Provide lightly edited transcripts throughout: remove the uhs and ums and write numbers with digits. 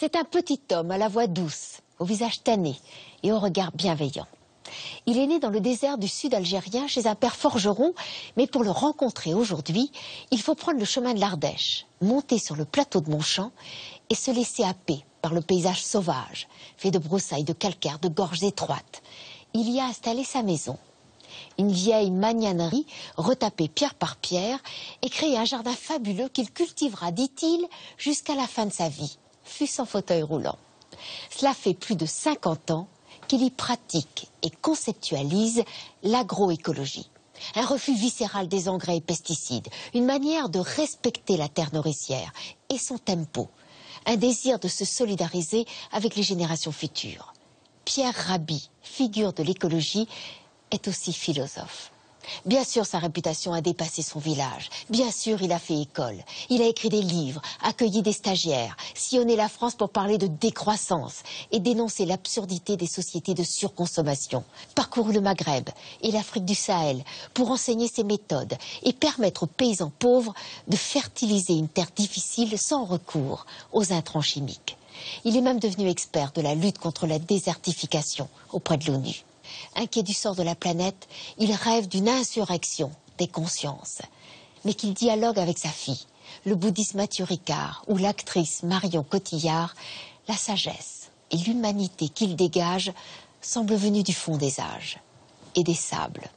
C'est un petit homme à la voix douce, au visage tanné et au regard bienveillant. Il est né dans le désert du sud algérien chez un père forgeron, mais pour le rencontrer aujourd'hui, il faut prendre le chemin de l'Ardèche, monter sur le plateau de Montchamp et se laisser happer par le paysage sauvage, fait de broussailles, de calcaire, de gorges étroites. Il y a installé sa maison. Une vieille magnanerie, retapée pierre par pierre, et créé un jardin fabuleux qu'il cultivera, dit-il, jusqu'à la fin de sa vie, fût-ce en fauteuil roulant. Cela fait plus de 50 ans qu'il y pratique et conceptualise l'agroécologie. Un refus viscéral des engrais et pesticides, une manière de respecter la terre nourricière et son tempo, un désir de se solidariser avec les générations futures. Pierre Rabhi, figure de l'écologie, est aussi philosophe. Bien sûr, sa réputation a dépassé son village. Bien sûr, il a fait école. Il a écrit des livres, accueilli des stagiaires, sillonné la France pour parler de décroissance et dénoncer l'absurdité des sociétés de surconsommation. Parcouru le Maghreb et l'Afrique du Sahel pour enseigner ses méthodes et permettre aux paysans pauvres de fertiliser une terre difficile sans recours aux intrants chimiques. Il est même devenu expert de la lutte contre la désertification auprès de l'ONU. Inquiet du sort de la planète, il rêve d'une insurrection des consciences, mais qu'il dialogue avec sa fille, le bouddhiste Mathieu Ricard ou l'actrice Marion Cotillard. La sagesse et l'humanité qu'il dégage semblent venues du fond des âges et des sables.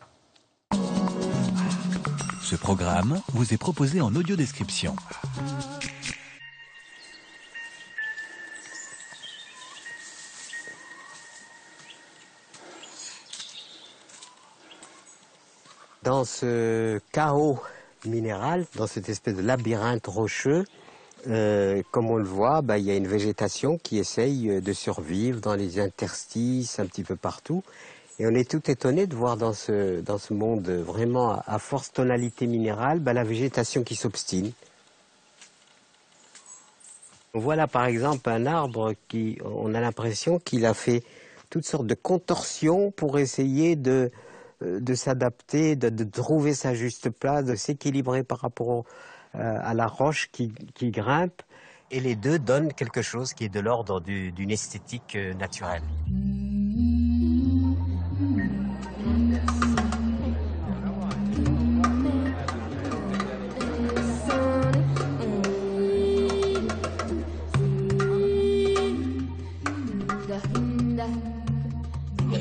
Ce programme vous est proposé en audio-description. Dans ce chaos minéral, dans cette espèce de labyrinthe rocheux, comme on le voit, il y a une végétation qui essaye de survivre dans les interstices, un petit peu partout. Et on est tout étonné de voir dans ce monde vraiment à forte tonalité minérale, la végétation qui s'obstine. Voilà par exemple un arbre qui, on a l'impression qu'il a fait toutes sortes de contorsions pour essayer de s'adapter, de trouver sa juste place, de s'équilibrer par rapport à la roche qui grimpe. Et les deux donnent quelque chose qui est de l'ordre d'une esthétique naturelle.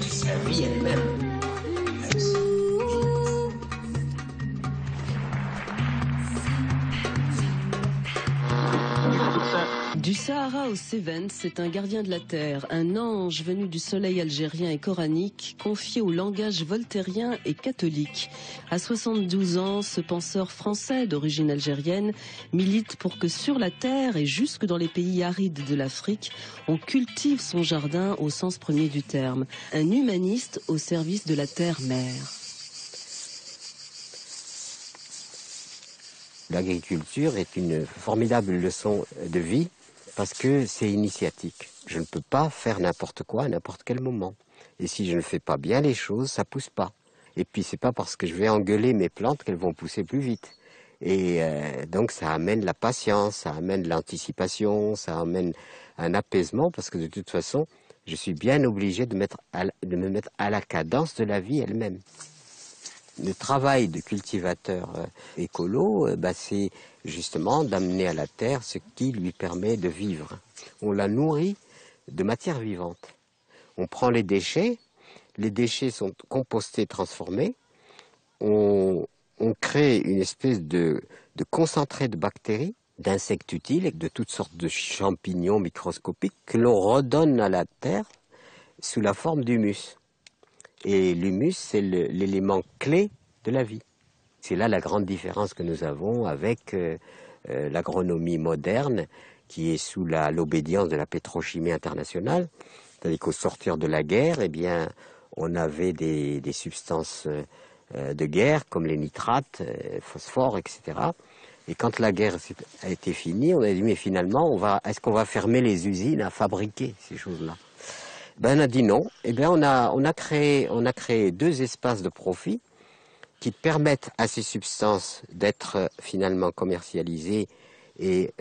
C'est la vie elle-même. Du Sahara au Cévennes, c'est un gardien de la terre, un ange venu du soleil algérien et coranique, confié au langage voltairien et catholique. À 72 ans, ce penseur français d'origine algérienne milite pour que sur la terre et jusque dans les pays arides de l'Afrique, on cultive son jardin au sens premier du terme. Un humaniste au service de la terre-mère. L'agriculture est une formidable leçon de vie parce que c'est initiatique. Je ne peux pas faire n'importe quoi à n'importe quel moment. Et si je ne fais pas bien les choses, ça pousse pas. Et puis c'est pas parce que je vais engueuler mes plantes qu'elles vont pousser plus vite. Et donc ça amène la patience, ça amène l'anticipation, ça amène un apaisement parce que de toute façon, je suis bien obligé de me mettre à la cadence de la vie elle-même. Le travail de cultivateur écolo, c'est justement d'amener à la terre ce qui lui permet de vivre. On la nourrit de matière vivante. On prend les déchets sont compostés, transformés, on crée une espèce de concentré de bactéries, d'insectes utiles et de toutes sortes de champignons microscopiques que l'on redonne à la terre sous la forme d'humus. Et l'humus, c'est l'élément clé de la vie. C'est là la grande différence que nous avons avec l'agronomie moderne qui est sous l'obédience de la pétrochimie internationale. C'est-à-dire qu'au sortir de la guerre, on avait des substances de guerre comme les nitrates, phosphore, etc. Et quand la guerre a été finie, on a dit mais finalement, est-ce qu'on va fermer les usines à fabriquer ces choses-là ? On a dit non. On a créé deux espaces de profit qui permettent à ces substances d'être finalement commercialisées et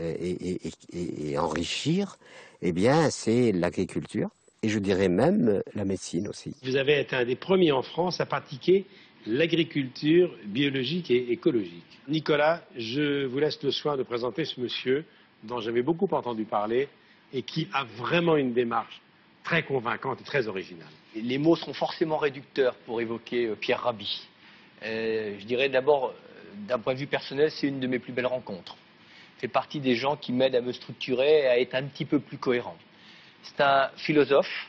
enrichir. eh bien, c'est l'agriculture, et je dirais même la médecine aussi. Vous avez été un des premiers en France à pratiquer l'agriculture biologique et écologique. Nicolas, je vous laisse le soin de présenter ce monsieur dont j'avais beaucoup entendu parler et qui a vraiment une démarche très convaincante et très originale. Les mots sont forcément réducteurs pour évoquer Pierre Rabhi. Je dirais d'abord, d'un point de vue personnel, c'est une de mes plus belles rencontres. Il fait partie des gens qui m'aident à me structurer et à être un petit peu plus cohérent. C'est un philosophe,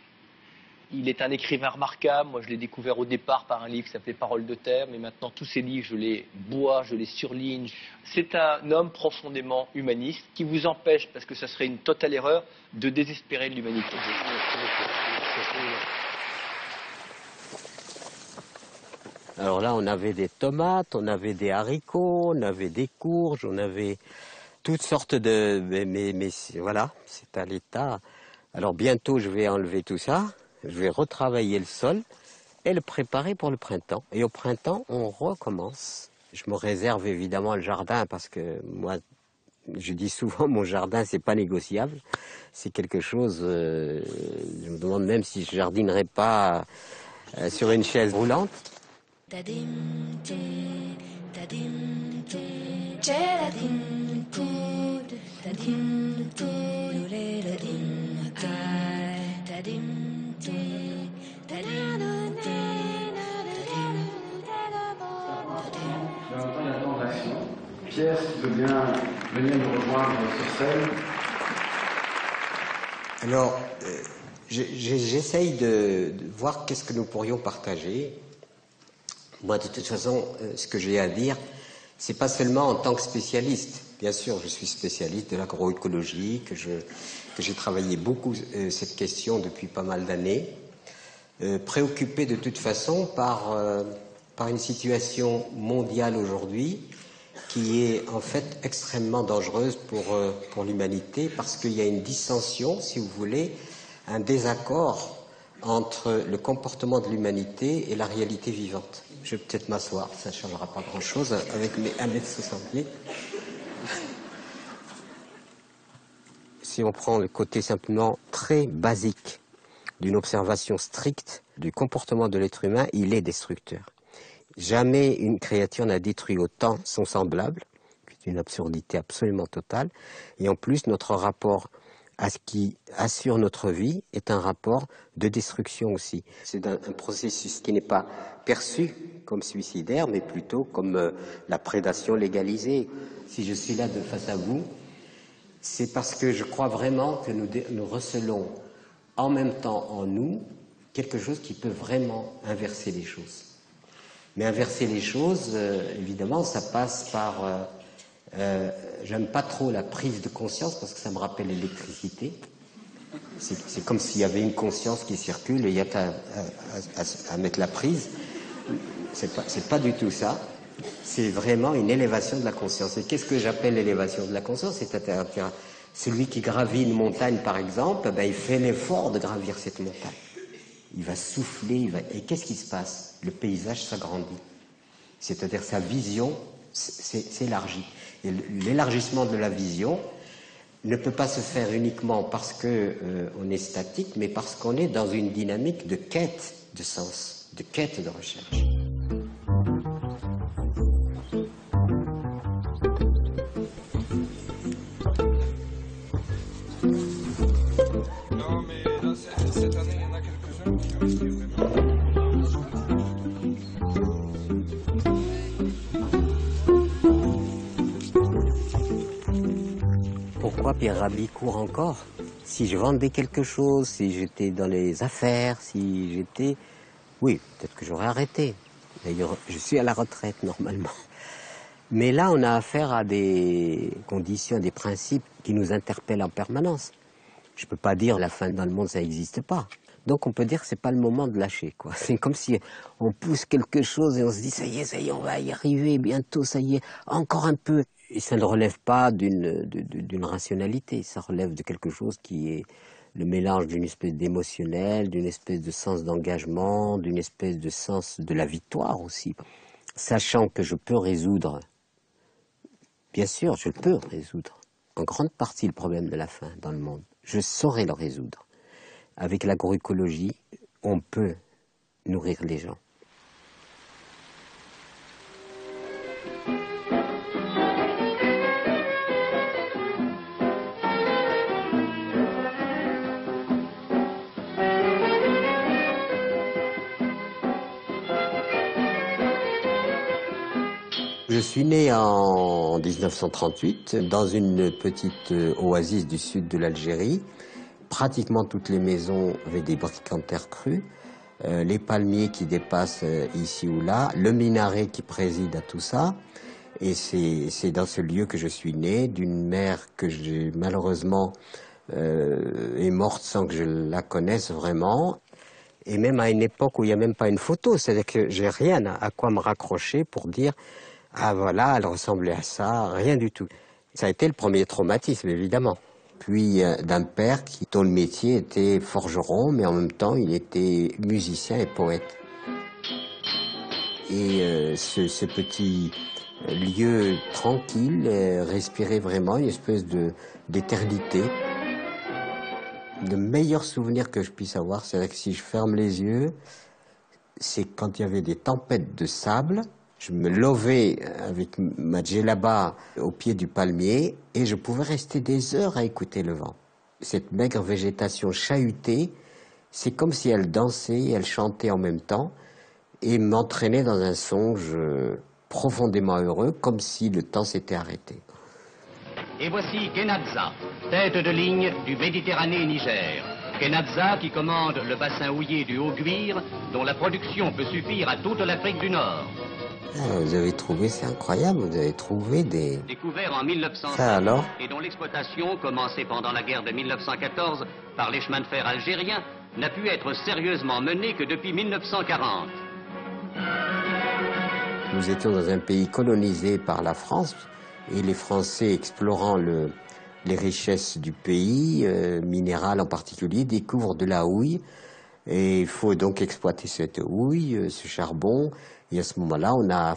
il est un écrivain remarquable. Moi, je l'ai découvert au départ par un livre qui s'appelait Paroles de terre, mais maintenant, tous ces livres, je les bois, je les surligne. C'est un homme profondément humaniste qui vous empêche, parce que ça serait une totale erreur, de désespérer de l'humanité. Alors là, on avait des tomates, on avait des haricots, on avait des courges, on avait toutes sortes de... Mais voilà, c'est à l'état. Alors bientôt, je vais enlever tout ça, je vais retravailler le sol et le préparer pour le printemps. Et au printemps, on recommence. Je me réserve évidemment le jardin parce que moi, je dis souvent, mon jardin, c'est pas négociable. C'est quelque chose... je me demande même si je jardinerais pas sur une chaise roulante. Pierre, si tu veux bien venir nous rejoindre sur scène. Alors, j'essaye de voir qu'est-ce que nous pourrions partager. Moi, de toute façon, ce que j'ai à dire, c'est pas seulement en tant que spécialiste. Bien sûr, je suis spécialiste de l'agroécologie, que j'ai travaillé beaucoup cette question depuis pas mal d'années, préoccupé de toute façon par une situation mondiale aujourd'hui qui est en fait extrêmement dangereuse pour l'humanité parce qu'il y a une dissension, si vous voulez, un désaccord entre le comportement de l'humanité et la réalité vivante. Je vais peut-être m'asseoir, ça ne changera pas grand-chose avec mes 1,68 m. Si on prend le côté simplement très basique d'une observation stricte du comportement de l'être humain, il est destructeur. Jamais une créature n'a détruit autant son semblable, c'est une absurdité absolument totale, et en plus notre rapport à ce qui assure notre vie est un rapport de destruction aussi. C'est un processus qui n'est pas perçu comme suicidaire, mais plutôt comme la prédation légalisée. Si je suis là de face à vous, c'est parce que je crois vraiment que nous recelons en même temps en nous quelque chose qui peut vraiment inverser les choses. Mais inverser les choses, évidemment, ça passe par... j'aime pas trop la prise de conscience parce que ça me rappelle l'électricité. C'est comme s'il y avait une conscience qui circule et il y a à mettre la prise. C'est pas du tout ça. C'est vraiment une élévation de la conscience. Et qu'est-ce que j'appelle l'élévation de la conscience? C'est-à-dire celui qui gravit une montagne, par exemple, il fait l'effort de gravir cette montagne. Il va souffler, et qu'est-ce qui se passe? Le paysage s'agrandit. C'est-à-dire sa vision s'élargit. Et l'élargissement de la vision ne peut pas se faire uniquement parce qu'on est statique, mais parce qu'on est dans une dynamique de quête de sens, de quête de recherche. Non, mais là, cette année, il y en a quelques-uns qui ont resté vraiment. Pourquoi Pierre Rabhi court encore? Si je vendais quelque chose, si j'étais dans les affaires, si j'étais... Oui, peut-être que j'aurais arrêté. D'ailleurs, je suis à la retraite normalement. Mais là, on a affaire à des conditions, des principes qui nous interpellent en permanence. Je ne peux pas dire la fin dans le monde, ça n'existe pas. Donc on peut dire que ce n'est pas le moment de lâcher, quoi. C'est comme si on pousse quelque chose et on se dit ça y est, on va y arriver bientôt, ça y est, encore un peu. Et ça ne relève pas d'une rationalité, ça relève de quelque chose qui est le mélange d'une espèce d'émotionnel, d'une espèce de sens d'engagement, d'une espèce de sens de la victoire aussi. Sachant que je peux résoudre, bien sûr, je peux résoudre en grande partie le problème de la faim dans le monde. je saurais le résoudre. Avec l'agroécologie, on peut nourrir les gens. Je suis né en 1938 dans une petite oasis du sud de l'Algérie. Pratiquement toutes les maisons avaient des briques en terre crue, les palmiers qui dépassent ici ou là, le minaret qui préside à tout ça. Et c'est dans ce lieu que je suis né, d'une mère que j'ai malheureusement est morte sans que je la connaisse vraiment. Et même à une époque où il n'y a même pas une photo, c'est-à-dire que j'ai rien à quoi me raccrocher pour dire « Ah voilà, elle ressemblait à ça », rien du tout. Ça a été le premier traumatisme, évidemment. Puis d'un père dont le métier était forgeron, mais en même temps il était musicien et poète. Et ce petit lieu tranquille respirait vraiment une espèce d'éternité. Le meilleur souvenir que je puisse avoir, c'est que si je ferme les yeux, c'est quand il y avait des tempêtes de sable. Je me levais avec ma djellaba au pied du palmier et je pouvais rester des heures à écouter le vent. Cette maigre végétation chahutée, c'est comme si elle dansait, elle chantait en même temps et m'entraînait dans un songe profondément heureux, comme si le temps s'était arrêté. Et voici Kenadza, tête de ligne du Méditerranée-Niger. Kenadza qui commande le bassin houillé du Haut-Guir, dont la production peut suffire à toute l'Afrique du Nord. Vous avez trouvé, c'est incroyable, vous avez trouvé des... Découvert en 1905 alors et dont l'exploitation, commencée pendant la guerre de 1914 par les chemins de fer algériens, n'a pu être sérieusement menée que depuis 1940. Nous étions dans un pays colonisé par la France et les Français explorant les richesses du pays, minérales en particulier, découvrent de la houille. Et il faut donc exploiter cette houille, ce charbon. Et à ce moment-là, on a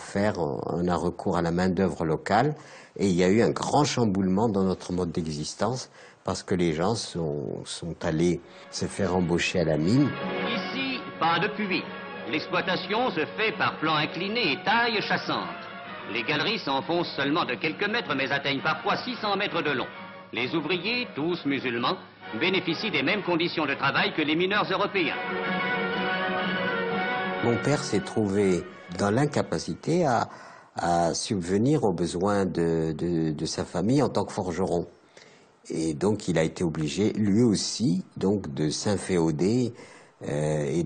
recours à la main-d'œuvre locale. Et il y a eu un grand chamboulement dans notre mode d'existence parce que les gens sont allés se faire embaucher à la mine. Ici, pas de puits. L'exploitation se fait par plan incliné et taille chassante. Les galeries s'enfoncent seulement de quelques mètres, mais atteignent parfois 600 mètres de long. Les ouvriers, tous musulmans, bénéficient des mêmes conditions de travail que les mineurs européens. Mon père s'est trouvé dans l'incapacité à subvenir aux besoins de sa famille en tant que forgeron. Et donc il a été obligé, lui aussi, donc de s'inféoder et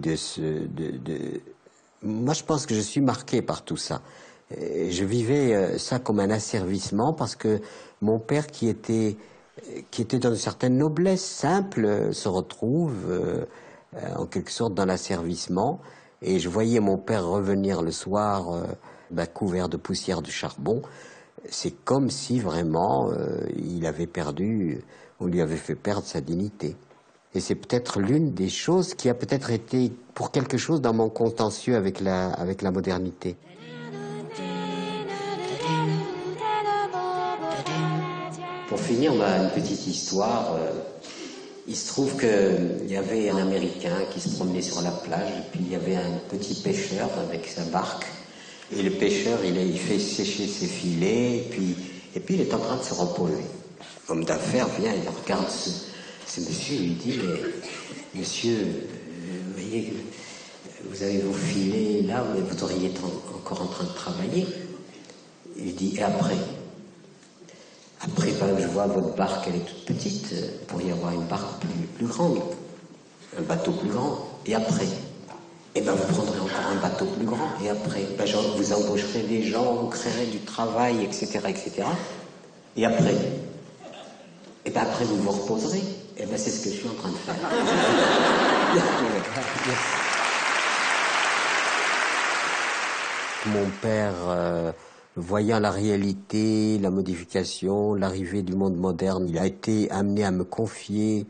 Moi je pense que je suis marqué par tout ça. Je vivais ça comme un asservissement parce que mon père qui était dans une certaine noblesse simple se retrouve en quelque sorte dans l'asservissement. Et je voyais mon père revenir le soir couvert de poussière de charbon. C'est comme si vraiment on lui avait fait perdre sa dignité. Et c'est peut-être l'une des choses qui a peut-être été pour quelque chose dans mon contentieux avec la modernité. Pour finir, une petite histoire. Il se trouve qu'il y avait un Américain qui se promenait sur la plage, et puis il y avait un petit pêcheur avec sa barque. Et le pêcheur, il fait sécher ses filets, et puis il est en train de se reposer. L'homme d'affaires vient, il regarde ce monsieur, il lui dit, mais monsieur, vous voyez, vous avez vos filets là, vous devriez être encore en train de travailler. Il dit, et après? Après, je vois votre barque, elle est toute petite. Vous pourriez avoir une barque plus grande, un bateau plus grand. Et après, vous prendrez encore un bateau plus grand. Et après, vous embaucherez des gens, vous créerez du travail, etc., etc. Et après, après vous vous reposerez. C'est ce que je suis en train de faire. Mon père... voyant la réalité, la modification, l'arrivée du monde moderne, il a été amené à me confier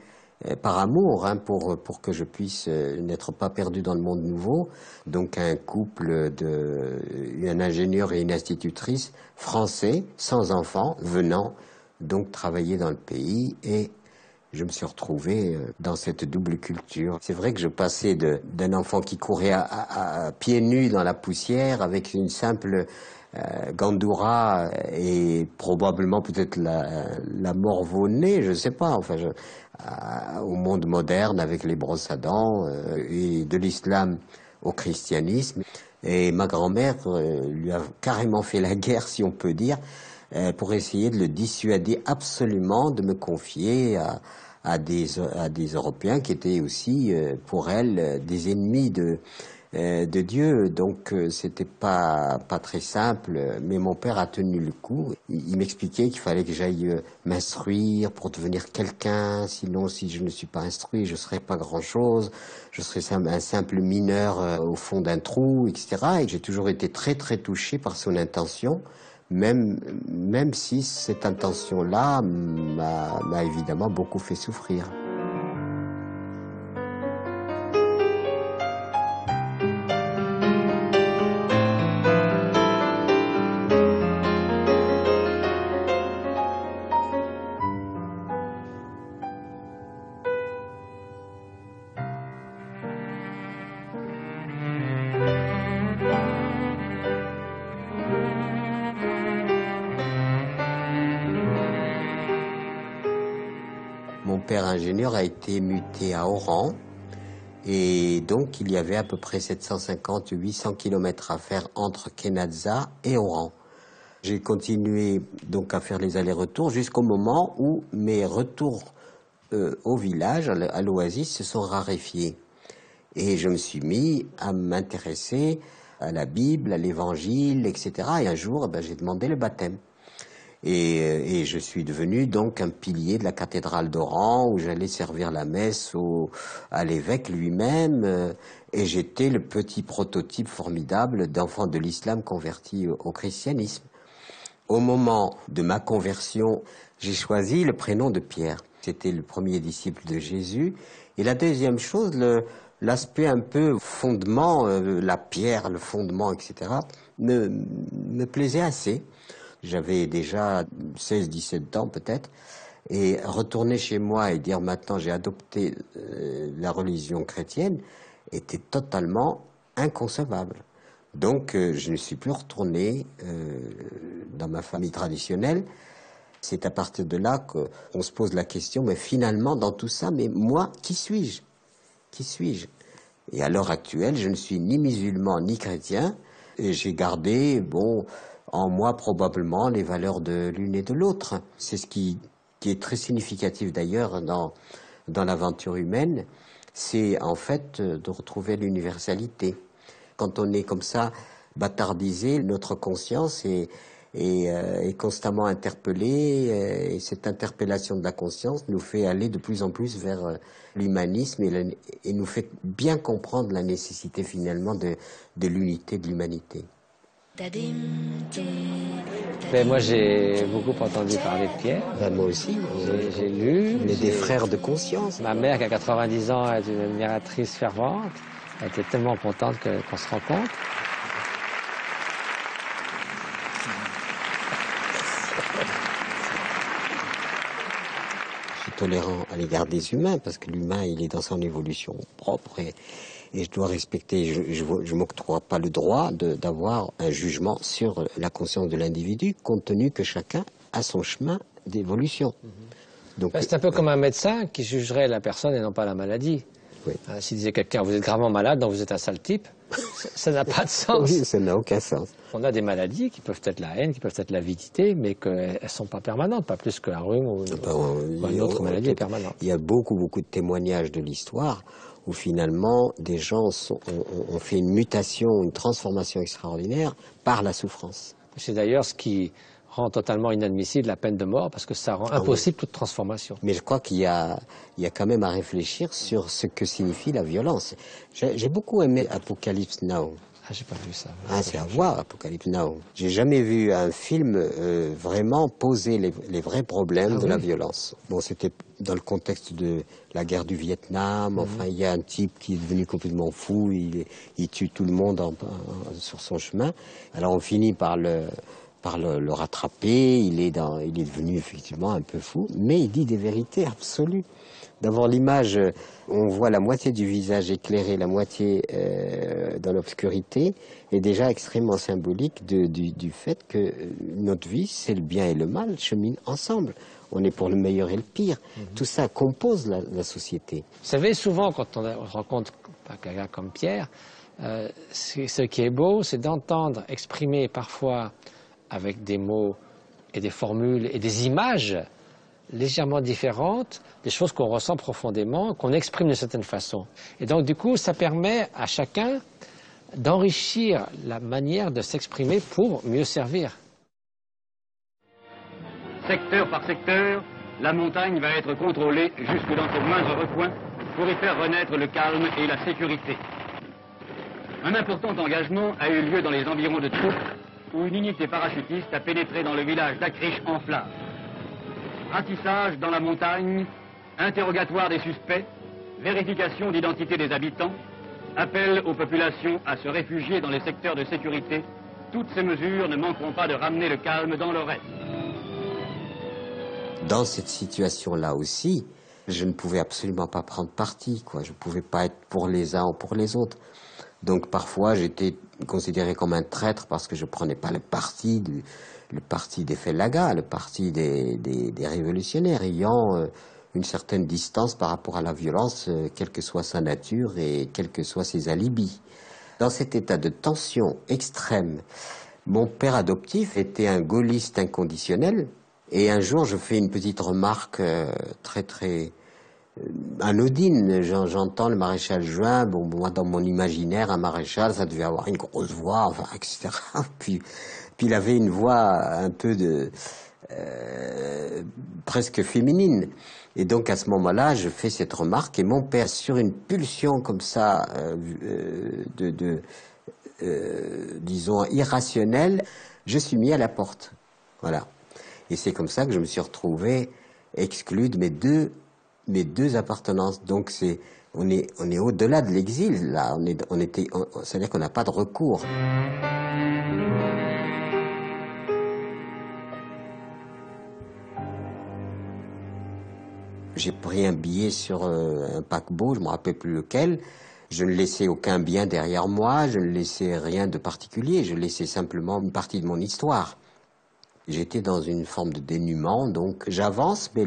par amour, pour que je puisse n'être pas perdu dans le monde nouveau. Donc un couple un ingénieur et une institutrice français, sans enfants, venant donc travailler dans le pays. Et je me suis retrouvé dans cette double culture. C'est vrai que je passais d'un enfant qui courait à pieds nus dans la poussière avec une simple gandoura et probablement peut-être la morve au nez, je ne sais pas, enfin, au monde moderne avec les brosses à dents et de l'islam au christianisme. Et ma grand-mère lui a carrément fait la guerre, si on peut dire, pour essayer de le dissuader absolument de me confier à des Européens qui étaient aussi, pour elle, des ennemis de Dieu. Donc c'était pas très simple, mais mon père a tenu le coup. Il m'expliquait qu'il fallait que j'aille m'instruire pour devenir quelqu'un, sinon si je ne suis pas instruit, je serai pas grand-chose, je serai un simple mineur au fond d'un trou, etc. Et j'ai toujours été très très touché par son intention. Même si cette intention-là m'a évidemment beaucoup fait souffrir. Mon père ingénieur a été muté à Oran et donc il y avait à peu près 750-800 km à faire entre Kenazza et Oran. J'ai continué donc à faire les allers-retours jusqu'au moment où mes retours au village, à l'oasis, se sont raréfiés. Et je me suis mis à m'intéresser à la Bible, à l'Évangile, etc. Et un jour, j'ai demandé le baptême. Et je suis devenu donc un pilier de la cathédrale d'Oran où j'allais servir la messe à l'évêque lui-même et j'étais le petit prototype formidable d'enfant de l'islam converti au christianisme. Au moment de ma conversion, j'ai choisi le prénom de Pierre. C'était le premier disciple de Jésus. Et la deuxième chose, l'aspect un peu fondement, la pierre, le fondement, etc., me plaisait assez. J'avais déjà 16-17 ans peut-être, et retourner chez moi et dire maintenant j'ai adopté la religion chrétienne était totalement inconcevable. Donc je ne suis plus retourné dans ma famille traditionnelle. C'est à partir de là qu'on se pose la question, mais finalement dans tout ça, mais moi, qui suis-je? Qui suis-je? Et à l'heure actuelle, je ne suis ni musulman ni chrétien, et j'ai gardé, en moi probablement les valeurs de l'une et de l'autre. C'est ce qui est très significatif d'ailleurs dans l'aventure humaine, c'est en fait de retrouver l'universalité. Quand on est comme ça bâtardisé, notre conscience est constamment interpellée, et cette interpellation de la conscience nous fait aller de plus en plus vers l'humanisme et nous fait bien comprendre la nécessité finalement de l'unité de l'humanité. Moi j'ai beaucoup entendu parler de Pierre. Moi aussi. J'ai lu. On est des frères de conscience. Ma mère qui a 90 ans est une admiratrice fervente. Elle était tellement contente qu'on se rencontre. Je suis tolérant à l'égard des humains parce que l'humain il est dans son évolution propre et je dois respecter, je ne m'octroie pas le droit d'avoir un jugement sur la conscience de l'individu, compte tenu que chacun a son chemin d'évolution. Donc, c'est un peu comme un médecin qui jugerait la personne et non pas la maladie. Oui. S'il disait quelqu'un, vous êtes gravement malade, donc vous êtes un sale type, ça n'a pas de sens. Oui, ça n'a aucun sens. On a des maladies qui peuvent être la haine, qui peuvent être l'avidité, mais qu'elles ne sont pas permanentes, pas plus qu'un rhume ou une autre maladie est permanente. Il y a beaucoup de témoignages de l'histoire où finalement des gens ont fait une mutation, une transformation extraordinaire par la souffrance. C'est d'ailleurs ce qui rend totalement inadmissible la peine de mort, parce que ça rend impossible toute transformation. Mais je crois qu'il y a quand même à réfléchir sur ce que signifie la violence. J'ai beaucoup aimé Apocalypse Now. Ah, j'ai pas vu ça. C'est à voir, Apocalypse Now. J'ai jamais vu un film vraiment poser les vrais problèmes de la violence. C'était dans le contexte de la guerre du Vietnam. Enfin, il y a un type qui est devenu complètement fou. Il tue tout le monde sur son chemin. Alors on finit par le rattraper. Il est devenu effectivement un peu fou, mais il dit des vérités absolues. D'abord, l'image, on voit la moitié du visage éclairé, la moitié dans l'obscurité, est déjà extrêmement symbolique du fait que notre vie, c'est le bien et le mal, cheminent ensemble. On est pour le meilleur et le pire. Tout ça compose la société. Vous savez, souvent, quand on rencontre quelqu'un comme Pierre, ce qui est beau, c'est d'entendre exprimer parfois avec des mots et des formules et des images légèrement différentes, des choses qu'on ressent profondément, qu'on exprime d'une certaine façon. Et donc, du coup, ça permet à chacun d'enrichir la manière de s'exprimer pour mieux servir. Secteur par secteur, la montagne va être contrôlée jusque dans ses moindres recoins pour y faire renaître le calme et la sécurité. Un important engagement a eu lieu dans les environs de Troupes, où une unité parachutiste a pénétré dans le village d'Acriche en flammes. Ratissage dans la montagne, interrogatoire des suspects, vérification d'identité des habitants, appel aux populations à se réfugier dans les secteurs de sécurité. Toutes ces mesures ne manqueront pas de ramener le calme dans le reste. Dans cette situation-là aussi, je ne pouvais absolument pas prendre parti, quoi. Je ne pouvais pas être pour les uns ou pour les autres. Donc parfois j'étais considéré comme un traître parce que je ne prenais pas le parti des Félaga, le parti des révolutionnaires, ayant une certaine distance par rapport à la violence, quelle que soit sa nature et quels que soient ses alibis. Dans cet état de tension extrême, mon père adoptif était un gaulliste inconditionnel, et un jour je fais une petite remarque très anodine. J'entends le maréchal Juin. Bon, moi, dans mon imaginaire, un maréchal, ça devait avoir une grosse voix, enfin, etc. Puis il avait une voix un peu presque féminine. Et donc, à ce moment-là, je fais cette remarque, et mon père, sur une pulsion comme ça, disons, irrationnelle, je suis mis à la porte. Voilà. Et c'est comme ça que je me suis retrouvé exclu de mes deux appartenances. Donc on est au-delà de l'exil, là. C'est-à-dire qu'on n'a pas de recours. J'ai pris un billet sur un paquebot, je ne me rappelle plus lequel. Je ne laissais aucun bien derrière moi, je ne laissais rien de particulier, je laissais simplement une partie de mon histoire. J'étais dans une forme de dénuement, donc j'avance, mais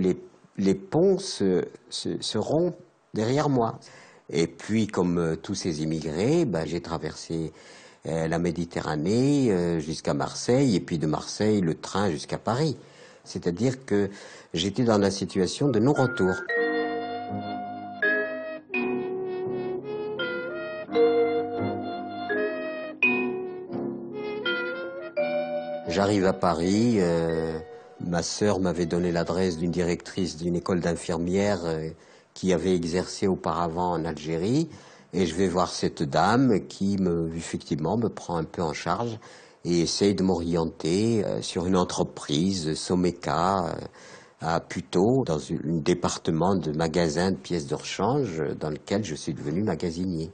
les ponts se rompent derrière moi. Et puis, comme tous ces immigrés, j'ai traversé la Méditerranée jusqu'à Marseille, et puis de Marseille, le train jusqu'à Paris. C'est-à-dire que j'étais dans la situation de non-retour. J'arrive à Paris, ma sœur m'avait donné l'adresse d'une directrice d'une école d'infirmières qui avait exercé auparavant en Algérie, et je vais voir cette dame qui effectivement me prend un peu en charge et essaye de m'orienter sur une entreprise, Someca, à Puteaux, dans un département de magasin de pièces de rechange dans lequel je suis devenu magasinier.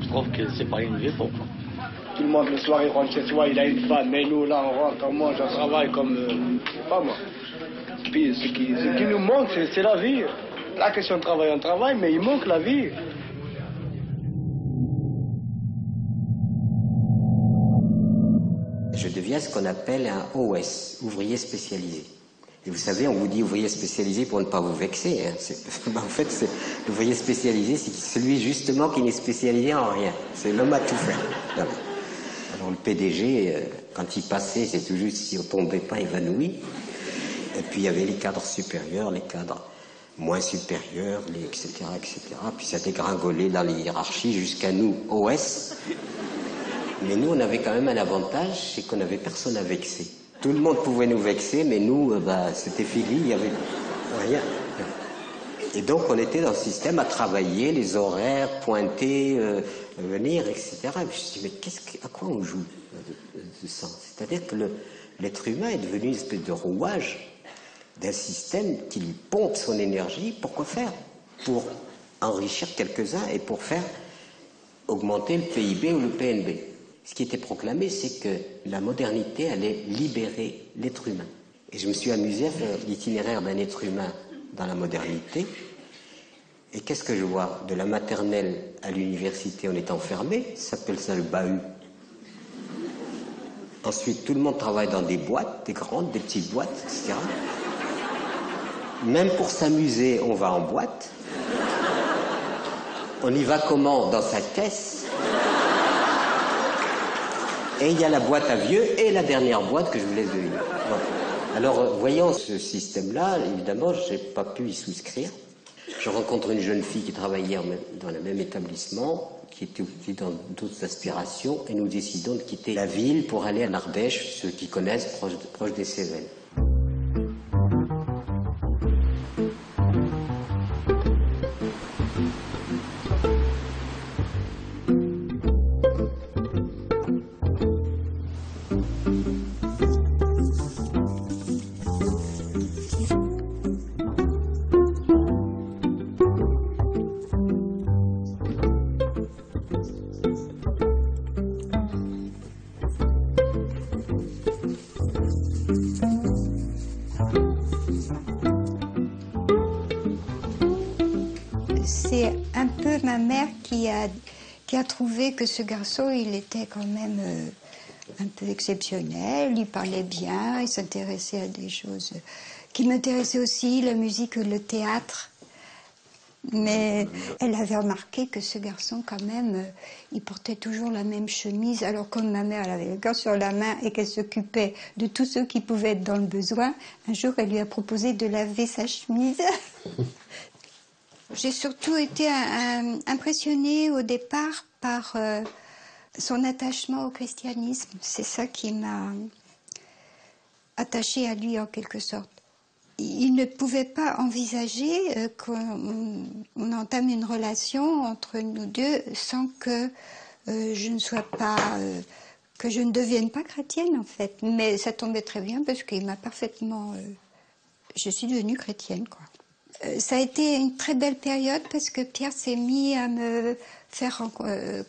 Je trouve que c'est pas une vie pour moi. Tout le monde le soir il rentre chez soi, il a une femme, mais nous là on rentre, on mange, on travaille comme, pas moi. Puis ce qui nous manque c'est la vie. La question de travail, on travaille, mais il manque la vie. Je deviens ce qu'on appelle un OS, ouvrier spécialisé. Et vous savez, on vous dit ouvrier spécialisé pour ne pas vous vexer. Hein. En fait, l'ouvrier spécialisé, c'est celui justement qui n'est spécialisé en rien. C'est l'homme à tout faire. Alors le PDG, quand il passait, c'est tout juste si on ne tombait pas évanoui. Et puis il y avait les cadres supérieurs, les cadres moins supérieurs, etc., etc. Puis ça dégringolait dans les hiérarchies jusqu'à nous, OS. Mais nous, on avait quand même un avantage, c'est qu'on n'avait personne à vexer. Tout le monde pouvait nous vexer, mais nous, c'était fini, il n'y avait rien. Et donc, on était dans le système à travailler, les horaires, pointer, venir, etc. Et je me suis dit, mais à quoi on joue de ça? C'est-à-dire que l'être humain est devenu une espèce de rouage d'un système qui lui pompe son énergie. Pourquoi faire? Pour enrichir quelques-uns et pour faire augmenter le PIB ou le PNB. Ce qui était proclamé, c'est que la modernité allait libérer l'être humain. Et je me suis amusé à faire l'itinéraire d'un être humain dans la modernité. Et qu'est-ce que je vois? De la maternelle à l'université, on est enfermé, ça s'appelle ça le bahut. Ensuite, tout le monde travaille dans des boîtes, des grandes, des petites boîtes, etc. Même pour s'amuser, on va en boîte. On y va comment? Dans sa caisse. Et il y a la boîte à vieux et la dernière boîte que je vous laisse deviner. Voilà. Alors, voyant ce système-là, évidemment, je n'ai pas pu y souscrire. Je rencontre une jeune fille qui travaillait dans le même établissement, qui était aussi dans d'autres aspirations, et nous décidons de quitter la ville pour aller en Ardèche, ceux qui connaissent, proche des Cévennes. C'est un peu ma mère qui a trouvé que ce garçon, il était quand même un peu exceptionnel, il parlait bien, il s'intéressait à des choses qui m'intéressaient aussi, la musique, le théâtre. Mais elle avait remarqué que ce garçon, quand même, il portait toujours la même chemise. Alors, comme ma mère, elle avait le cœur sur la main et qu'elle s'occupait de tous ceux qui pouvaient être dans le besoin, un jour, elle lui a proposé de laver sa chemise. J'ai surtout été impressionnée au départ par son attachement au christianisme. C'est ça qui m'a attachée à lui en quelque sorte. Il ne pouvait pas envisager qu'on entame une relation entre nous deux sans que je ne sois pas, que je ne devienne pas chrétienne en fait. Mais ça tombait très bien parce qu'il m'a parfaitement, je suis devenue chrétienne quoi. Ça a été une très belle période parce que Pierre s'est mis à me faire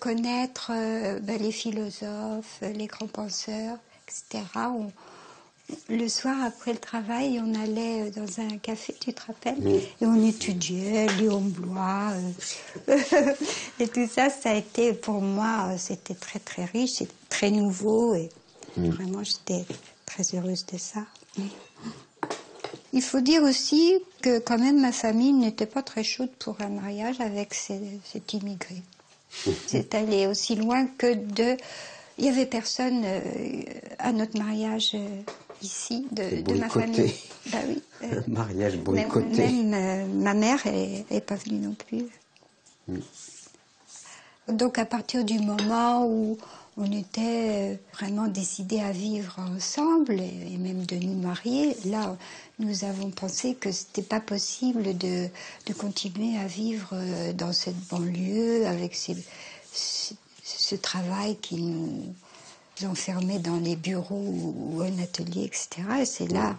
connaître les philosophes, les grands penseurs, etc. Le soir, après le travail, on allait dans un café, tu te rappelles? Oui. Et on étudiait Léon Bloy. Et tout ça, ça a été, pour moi, c'était très très riche, c'était très nouveau. Et vraiment, j'étais très heureuse de ça. Il faut dire aussi que quand même ma famille n'était pas très chaude pour un mariage avec cet immigré. C'est allé aussi loin que de... Il n'y avait personne à notre mariage ici de ma famille. Bah oui, mariage boycotté. Même ma mère n'est pas venue non plus. Donc à partir du moment où on était vraiment décidés à vivre ensemble et même de nous marier, là nous avons pensé que c'était pas possible de continuer à vivre dans cette banlieue avec ce travail qui nous enfermait dans les bureaux ou un atelier, etc. Et c'est là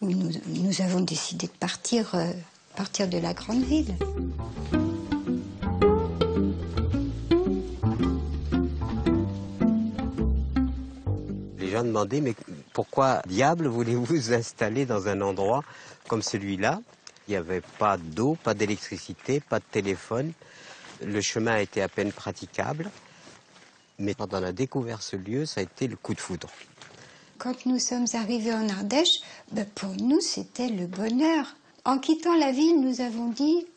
où nous avons décidé de partir de la grande ville. Les gens demandaient, mais pourquoi diable voulez-vous vous installer dans un endroit comme celui-là? Il n'y avait pas d'eau, pas d'électricité, pas de téléphone. Le chemin était à peine praticable. Mais quand on a découvert ce lieu, ça a été le coup de foudre. Quand nous sommes arrivés en Ardèche, pour nous, c'était le bonheur. En quittant la ville, nous avons dit,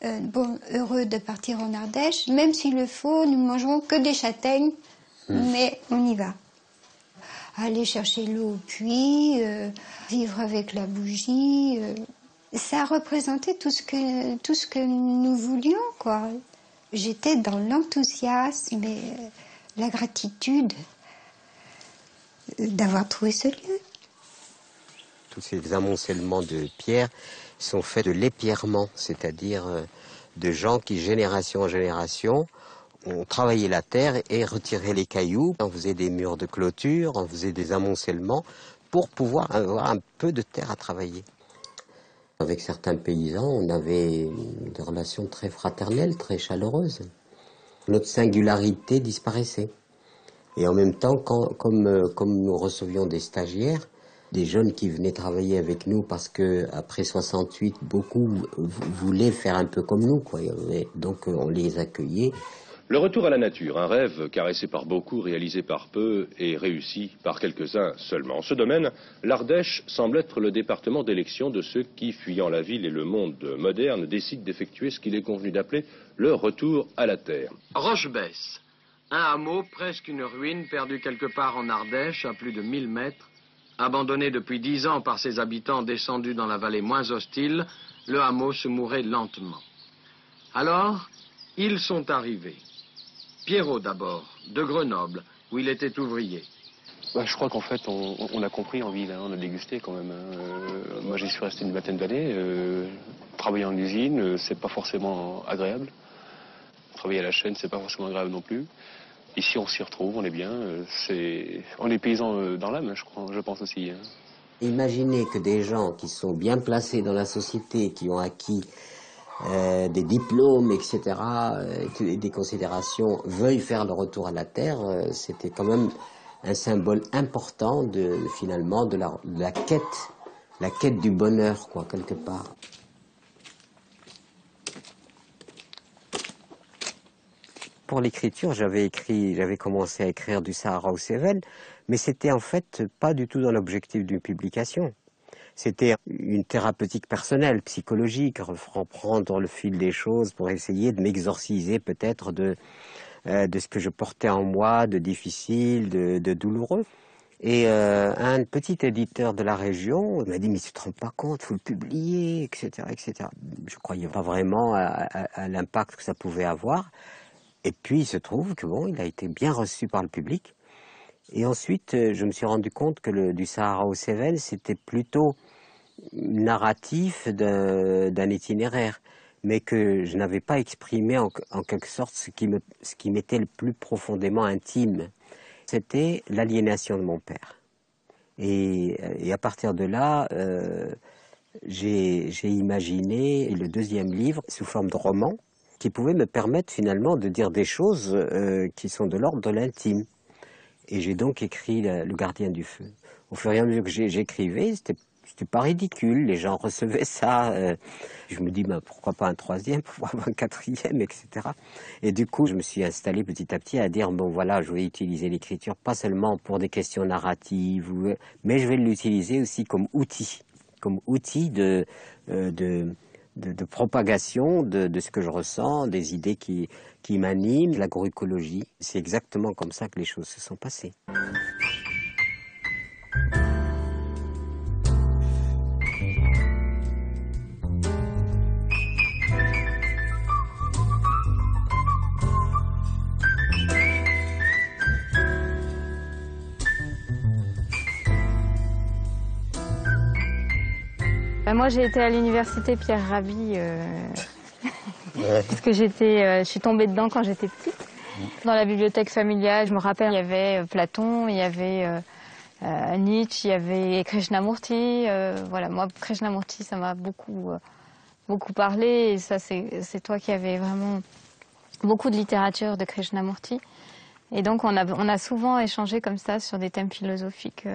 heureux de partir en Ardèche, même s'il le faut, nous ne mangerons que des châtaignes, mais on y va. Aller chercher l'eau au puits, vivre avec la bougie, ça représentait tout ce que nous voulions, quoi. J'étais dans l'enthousiasme et la gratitude d'avoir trouvé ce lieu. Tous ces amoncellements de pierres sont faits de l'épierrement, c'est-à-dire de gens qui, génération en génération, ont travaillé la terre et retiré les cailloux. On faisait des murs de clôture, on faisait des amoncellements pour pouvoir avoir un peu de terre à travailler. Avec certains paysans, on avait des relations très fraternelles, très chaleureuses. Notre singularité disparaissait. Et en même temps, comme nous recevions des stagiaires, des jeunes qui venaient travailler avec nous parce que après 68, beaucoup voulaient faire un peu comme nous, quoi. Donc on les accueillait. Le retour à la nature, un rêve caressé par beaucoup, réalisé par peu et réussi par quelques-uns seulement. En ce domaine, l'Ardèche semble être le département d'élection de ceux qui, fuyant la ville et le monde moderne, décident d'effectuer ce qu'il est convenu d'appeler le retour à la terre. Rochebesse, un hameau, presque une ruine, perdu quelque part en Ardèche, à plus de 1000 mètres. Abandonné depuis 10 ans par ses habitants descendus dans la vallée moins hostile, le hameau se mourait lentement. Alors, ils sont arrivés. Pierrot d'abord, de Grenoble, où il était ouvrier. Je crois qu'en fait, on a compris en ville, hein, on a dégusté quand même. Moi, j'y suis resté une vingtaine d'années. Travailler en usine, c'est pas forcément agréable. Travailler à la chaîne, c'est pas forcément agréable non plus. Ici, on s'y retrouve, on est bien. On est paysans dans l'âme, je pense aussi. Hein. Imaginez que des gens qui sont bien placés dans la société, qui ont acquis des diplômes, etc., et des considérations, veuillent faire le retour à la terre, c'était quand même un symbole important finalement de la quête du bonheur, quoi, quelque part. Pour l'écriture, j'avais commencé à écrire du Sahara aux Cévennes, mais c'était en fait pas du tout dans l'objectif d'une publication. C'était une thérapeutique personnelle, psychologique, reprendre le fil des choses pour essayer de m'exorciser peut-être de ce que je portais en moi, de difficile, de douloureux. Et un petit éditeur de la région m'a dit « mais tu te rends pas compte, il faut le publier, etc. etc. » Je ne croyais pas vraiment à l'impact que ça pouvait avoir. Et puis il se trouve que bon, il a été bien reçu par le public. Et ensuite, je me suis rendu compte que du Sahara aux Cévennes, c'était plutôt narratif d'un itinéraire, mais que je n'avais pas exprimé en quelque sorte ce qui m'était le plus profondément intime. C'était l'aliénation de mon père. Et à partir de là, j'ai imaginé le deuxième livre sous forme de roman, qui pouvait me permettre finalement de dire des choses qui sont de l'ordre de l'intime. Et j'ai donc écrit Le Gardien du Feu. Au fur et à mesure que j'écrivais, c'était pas ridicule, les gens recevaient ça. Je me dis, pourquoi pas un troisième, pourquoi pas un quatrième, etc. Et du coup, je me suis installé petit à petit à dire, bon voilà, je vais utiliser l'écriture pas seulement pour des questions narratives, mais je vais l'utiliser aussi comme outil de propagation de ce que je ressens, des idées qui m'animent, de l'agroécologie. C'est exactement comme ça que les choses se sont passées. Moi, j'ai été à l'université Pierre Rabhi parce que je suis tombée dedans quand j'étais petite. Dans la bibliothèque familiale, je me rappelle, il y avait Platon, il y avait Nietzsche, il y avait Krishnamurti. Voilà, moi, Krishnamurti, ça m'a beaucoup parlé. Et ça, c'est toi qui avais vraiment beaucoup de littérature de Krishnamurti. Et donc, on a souvent échangé comme ça sur des thèmes philosophiques.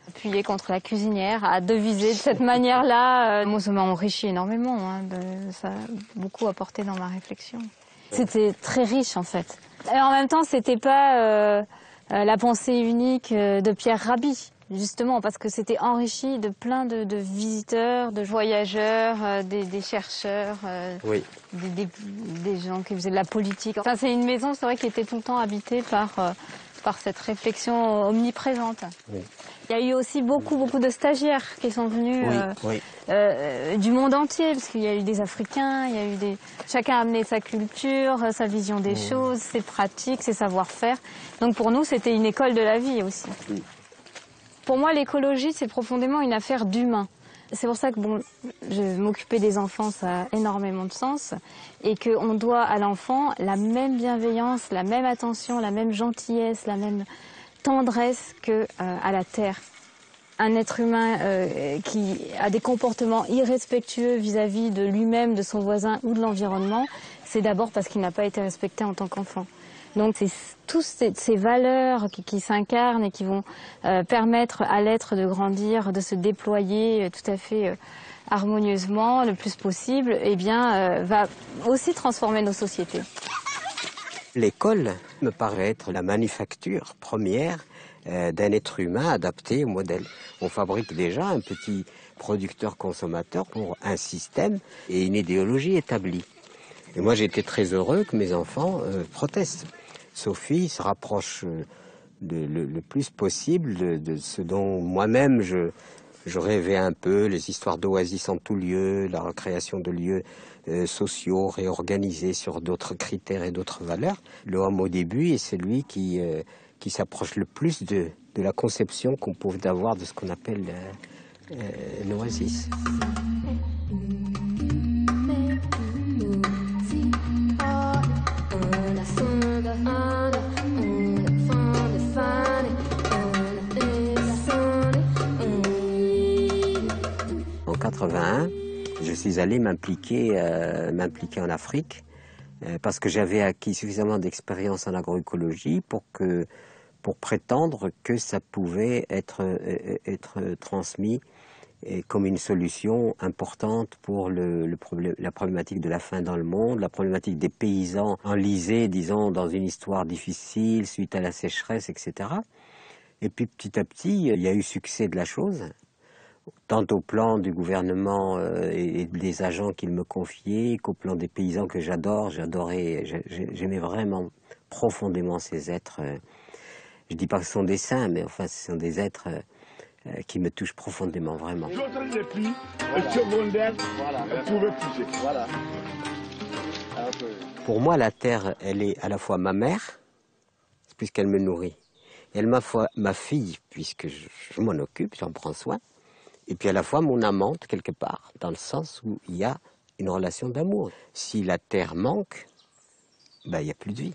Appuyé contre la cuisinière, à deviser de cette manière-là. Moi, ça m'a enrichi énormément. Hein, ça a beaucoup apporté dans ma réflexion. C'était très riche, en fait. Et en même temps, c'était pas la pensée unique de Pierre Rabhi, justement, parce que c'était enrichi de plein de visiteurs, de voyageurs, des chercheurs, oui. des gens qui faisaient de la politique. Enfin, c'est une maison, c'est vrai, qui était tout le temps habitée par cette réflexion omniprésente. Oui. Il y a eu aussi beaucoup de stagiaires qui sont venus du monde entier, parce qu'il y a eu des Africains, chacun a amené sa culture, sa vision des choses, ses pratiques, ses savoir-faire. Donc pour nous, c'était une école de la vie aussi. Oui. Pour moi, l'écologie, c'est profondément une affaire d'humain. C'est pour ça que m'occuper des enfants, ça a énormément de sens, et qu'on doit à l'enfant la même bienveillance, la même attention, la même gentillesse, la même tendresse qu'à la terre. Un être humain qui a des comportements irrespectueux vis-à-vis de lui-même, de son voisin ou de l'environnement, c'est d'abord parce qu'il n'a pas été respecté en tant qu'enfant. Donc c'est toutes ces valeurs qui s'incarnent et qui vont permettre à l'être de grandir, de se déployer tout à fait harmonieusement le plus possible, eh bien, va aussi transformer nos sociétés. L'école me paraît être la manufacture première d'un être humain adapté au modèle. On fabrique déjà un petit producteur-consommateur pour un système et une idéologie établie. Et moi, j'étais très heureux que mes enfants protestent. Sophie se rapproche le plus possible de ce dont moi-même je rêvais un peu, les histoires d'oasis en tout lieu, la création de lieux sociaux réorganisés sur d'autres critères et d'autres valeurs. Le homme au début est celui qui s'approche le plus de la conception qu'on peut avoir de ce qu'on appelle une oasis. En 81, je suis allé m'impliquer en Afrique parce que j'avais acquis suffisamment d'expérience en agroécologie pour prétendre que ça pouvait être transmis comme une solution importante pour la problématique de la faim dans le monde, la problématique des paysans enlisés, disons, dans une histoire difficile suite à la sécheresse, etc. Et puis petit à petit, il y a eu succès de la chose, tant au plan du gouvernement et des agents qu'il me confiait, qu'au plan des paysans que j'aimais vraiment profondément ces êtres. Je ne dis pas que ce sont des saints, mais enfin ce sont des êtres qui me touchent profondément, vraiment. Pour moi, la terre, elle est à la fois ma mère, puisqu'elle me nourrit, et elle ma fille, puisque je m'en occupe, j'en prends soin, et puis à la fois mon amante, quelque part, dans le sens où il y a une relation d'amour. Si la terre manque, il n'y a plus de vie.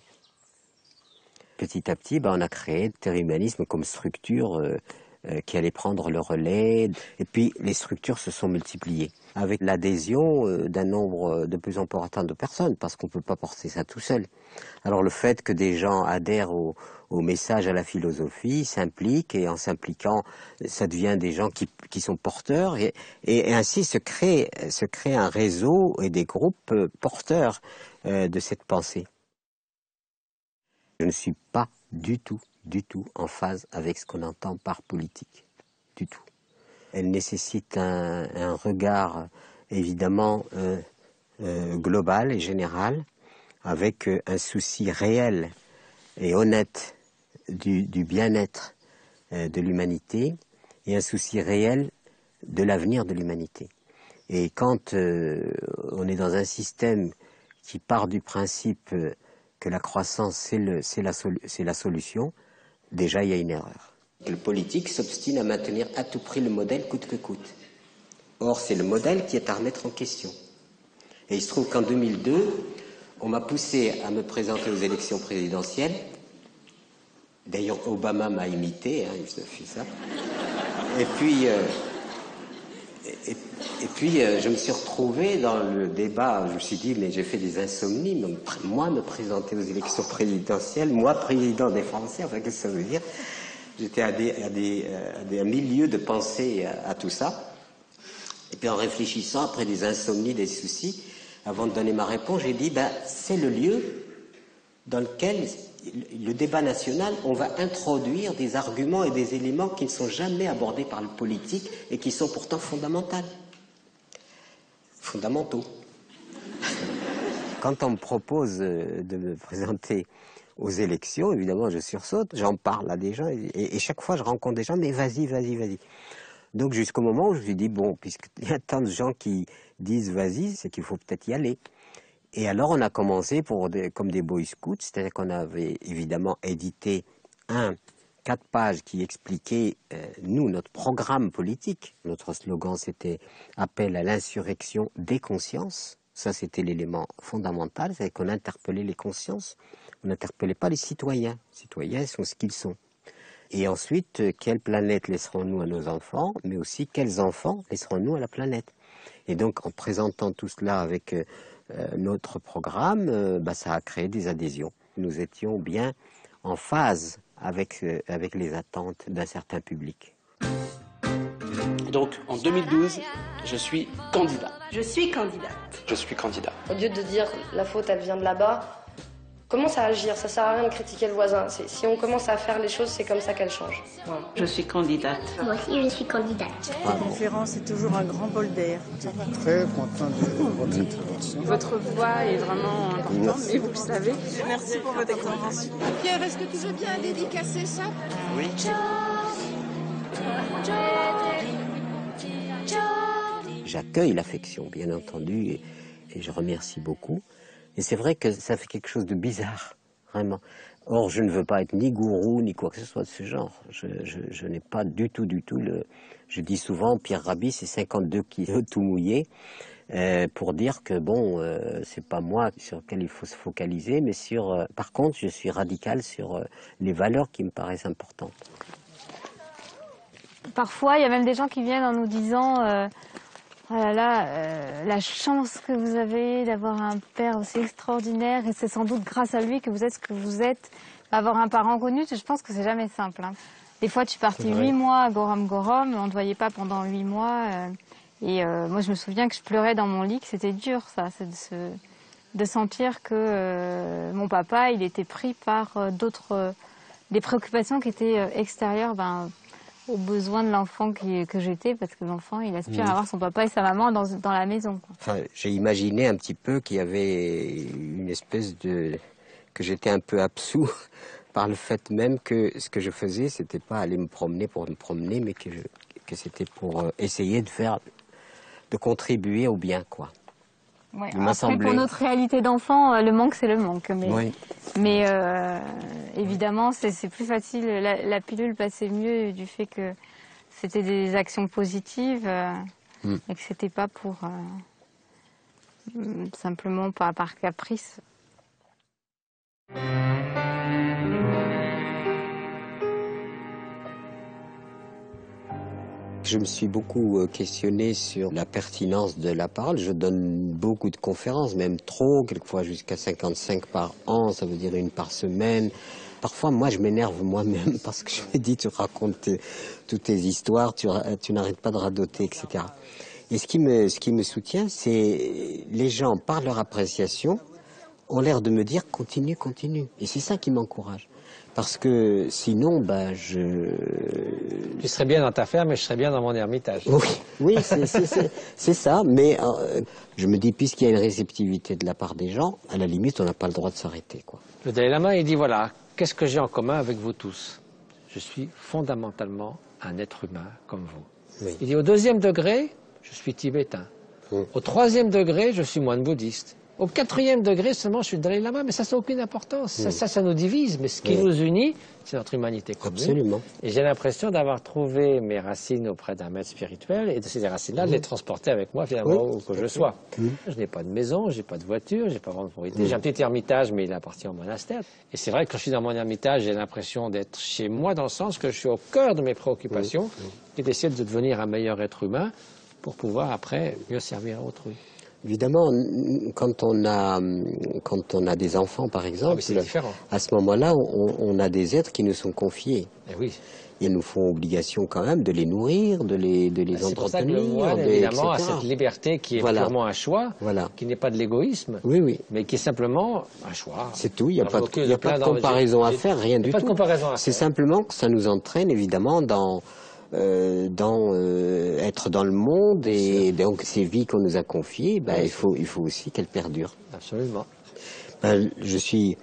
Petit à petit, on a créé le terre-humanisme comme structure qui allait prendre le relais. Et puis, les structures se sont multipliées avec l'adhésion d'un nombre de plus important de personnes, parce qu'on ne peut pas porter ça tout seul. Alors, le fait que des gens adhèrent au message, à la philosophie, s'impliquent, et en s'impliquant, ça devient des gens qui sont porteurs, et ainsi se crée un réseau et des groupes porteurs de cette pensée. Je ne suis pas du tout en phase avec ce qu'on entend par politique. Du tout. Elle nécessite un regard évidemment global et général, avec un souci réel et honnête du bien-être de l'humanité et un souci réel de l'avenir de l'humanité. Et quand on est dans un système qui part du principe que la croissance, c'est la solution, déjà il y a une erreur. Le politique s'obstine à maintenir à tout prix le modèle coûte que coûte. Or, c'est le modèle qui est à remettre en question. Et il se trouve qu'en 2002, on m'a poussé à me présenter aux élections présidentielles. D'ailleurs, Obama m'a imité, il se fait ça. Et puis, je me suis retrouvé dans le débat. Je me suis dit, mais j'ai fait des insomnies. Moi, me présenter aux élections présidentielles, moi, président des Français, enfin, qu'est-ce que ça veut dire? J'étais à des milieux de pensée à tout ça. Et puis, en réfléchissant, après des insomnies, des soucis, avant de donner ma réponse, j'ai dit, c'est le lieu dans lequel le débat national, on va introduire des arguments et des éléments qui ne sont jamais abordés par le politique et qui sont pourtant fondamentaux. Quand on me propose de me présenter aux élections, évidemment, je sursaute, j'en parle à des gens et chaque fois je rencontre des gens, mais vas-y. Donc jusqu'au moment où je me suis dit, bon, puisqu'il y a tant de gens qui disent vas-y, c'est qu'il faut peut-être y aller. Et alors on a commencé comme des boy scouts, c'est-à-dire qu'on avait évidemment édité 4 pages qui expliquaient, notre programme politique. Notre slogan, c'était « Appel à l'insurrection des consciences ». Ça, c'était l'élément fondamental, c'est qu'on interpellait les consciences. On n'interpellait pas les citoyens. Les citoyens sont ce qu'ils sont. Et ensuite, quelle planète laisserons-nous à nos enfants, mais aussi quels enfants laisserons-nous à la planète. Et donc, en présentant tout cela avec notre programme, ça a créé des adhésions. nous étions bien en phase avec les attentes d'un certain public. Donc, en 2012, je suis candidat. Je suis candidate. Je suis candidat. Au lieu de dire la faute, elle vient de là-bas, commence à agir. Ça sert à rien de critiquer le voisin. Si on commence à faire les choses, c'est comme ça qu'elles changent. Voilà. Je suis candidate. Moi aussi, je suis candidate. La conférence est toujours un grand bol d'air. Très content de votre intervention. Votre voix est vraiment importante, mais vous le savez. Merci pour votre intervention. Pierre, est-ce que tu veux bien dédicacer ça? Oui. J'accueille l'affection, bien entendu, et je remercie beaucoup. Et c'est vrai que ça fait quelque chose de bizarre, vraiment. Or, je ne veux pas être ni gourou, ni quoi que ce soit de ce genre. Je n'ai pas du tout le... Je dis souvent, Pierre Rabhi, c'est 52 kilos tout mouillé, pour dire que, bon, c'est pas moi sur lequel il faut se focaliser, mais sur... par contre, je suis radical sur les valeurs qui me paraissent importantes. Parfois, il y a même des gens qui viennent en nous disant oh là là, la chance que vous avez d'avoir un père aussi extraordinaire, et c'est sans doute grâce à lui que vous êtes ce que vous êtes. Avoir un parent connu, je pense que c'est jamais simple. Hein. Des fois, tu partais 8 mois à Gorom, on ne te voyait pas pendant 8 mois. Moi, je me souviens que je pleurais dans mon lit, que c'était dur, ça, de sentir que mon papa, il était pris par des préoccupations qui étaient extérieures aux besoins de l'enfant que j'étais, parce que l'enfant, il aspire à avoir son papa et sa maman dans la maison. Enfin, j'ai imaginé un petit peu qu'il y avait une espèce de... que j'étais un peu absous par le fait même que ce que je faisais, c'était pas aller me promener pour me promener, mais que c'était pour essayer de contribuer au bien, quoi. Ouais, après, pour notre réalité d'enfant, le manque, c'est le manque. Mais évidemment, c'est plus facile. La pilule passait mieux du fait que c'était des actions positives et que c'était pas pour simplement par caprice. Je me suis beaucoup questionné sur la pertinence de la parole. Je donne beaucoup de conférences, même trop, quelquefois jusqu'à 55 par an, ça veut dire une par semaine. Parfois, moi, je m'énerve moi-même parce que je me dis, tu racontes toutes tes histoires, tu n'arrêtes pas de radoter, etc. Et ce qui me soutient, c'est les gens, par leur appréciation, ont l'air de me dire, continue, continue. Et c'est ça qui m'encourage. Parce que sinon, Tu serais bien dans ta ferme et je serais bien dans mon ermitage. Oui, c'est ça. Mais je me dis, puisqu'il y a une réceptivité de la part des gens, à la limite, on n'a pas le droit de s'arrêter, quoi. Le Dalai Lama, il dit, voilà, qu'est-ce que j'ai en commun avec vous tous? Je suis fondamentalement un être humain comme vous. Oui. Il dit, au 2e degré, je suis tibétain. Au 3e degré, je suis moine bouddhiste. Au 4e degré seulement, je suis le Dalai Lama, mais ça n'a aucune importance. Ça nous divise, mais ce qui nous unit, c'est notre humanité commune. Absolument. Et j'ai l'impression d'avoir trouvé mes racines auprès d'un maître spirituel, et de ces racines-là, de les transporter avec moi, finalement, où que je sois. Je n'ai pas de maison, je n'ai pas de voiture, je n'ai pas vraiment de propriété. J'ai un petit ermitage, mais il appartient au monastère. Et c'est vrai que quand je suis dans mon ermitage, j'ai l'impression d'être chez moi, dans le sens que je suis au cœur de mes préoccupations, et d'essayer de devenir un meilleur être humain pour pouvoir, après, mieux servir à autrui. Évidemment, quand on a des enfants, par exemple, à ce moment-là, on a des êtres qui nous sont confiés. Et oui. Ils nous font obligation quand même de les nourrir, de les entretenir. C'est pour ça que le moine, évidemment, a cette liberté qui est purement un choix, qui n'est pas de l'égoïsme, mais qui est simplement un choix. C'est tout, il n'y a pas de comparaison à faire, rien du tout. C'est simplement que ça nous entraîne, évidemment, dans être dans le monde, et donc ces vies qu'on nous a confiées, il faut aussi qu'elles perdurent. Absolument. Je suis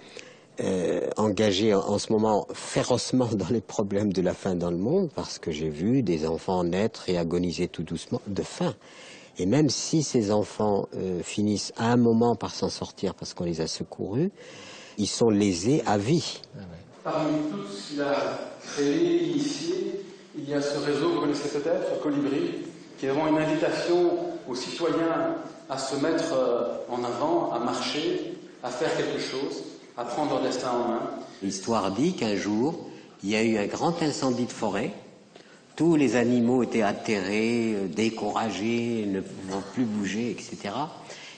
engagé en ce moment férocement dans les problèmes de la faim dans le monde, parce que j'ai vu des enfants naître et agoniser tout doucement de faim. Et même si ces enfants finissent à un moment par s'en sortir parce qu'on les a secourus, ils sont lésés à vie. Parmi tous ce qu'il a créé, initié, il y a ce réseau, vous connaissez peut-être, Colibri, qui est vraiment une invitation aux citoyens à se mettre en avant, à marcher, à faire quelque chose, à prendre leur destin en main. L'histoire dit qu'un jour, il y a eu un grand incendie de forêt. Tous les animaux étaient atterrés, découragés, ne pouvant plus bouger, etc.